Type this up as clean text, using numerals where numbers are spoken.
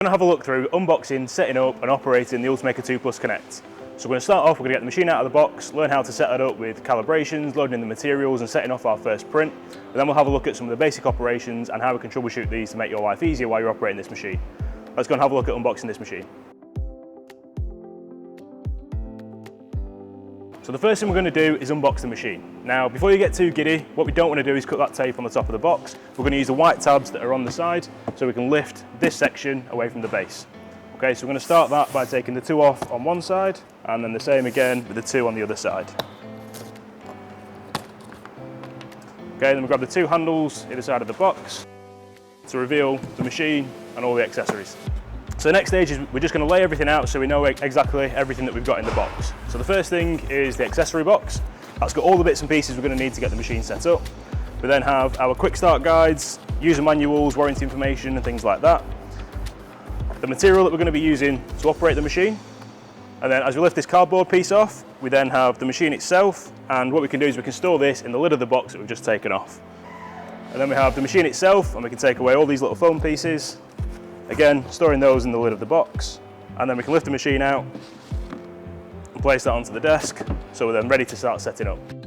We're going to have a look through unboxing, setting up and operating the UltiMaker 2 Plus Connect. So we're going to start off, we're going to get the machine out of the box, learn how to set it up with calibrations, loading in the materials and setting off our first print. And then we'll have a look at some of the basic operations and how we can troubleshoot these to make your life easier while you're operating this machine. Let's go and have a look at unboxing this machine. So the first thing we're going to do is unbox the machine. Now, before you get too giddy, what we don't want to do is cut that tape on the top of the box. We're going to use the white tabs that are on the side so we can lift this section away from the base. Okay, so we're going to start that by taking the two off on one side and then the same again with the two on the other side. Okay, then we grab the two handles either side of the box to reveal the machine and all the accessories. So the next stage is we're just going to lay everything out so we know exactly everything that we've got in the box. So the first thing is the accessory box. That's got all the bits and pieces we're going to need to get the machine set up. We then have our quick start guides, user manuals, warranty information and things like that. The material that we're going to be using to operate the machine. And then as we lift this cardboard piece off, we then have the machine itself, and what we can do is we can store this in the lid of the box that we've just taken off. And then we have the machine itself, and we can take away all these little foam pieces. Again, storing those in the lid of the box, and then we can lift the machine out and place that onto the desk, so we're then ready to start setting up.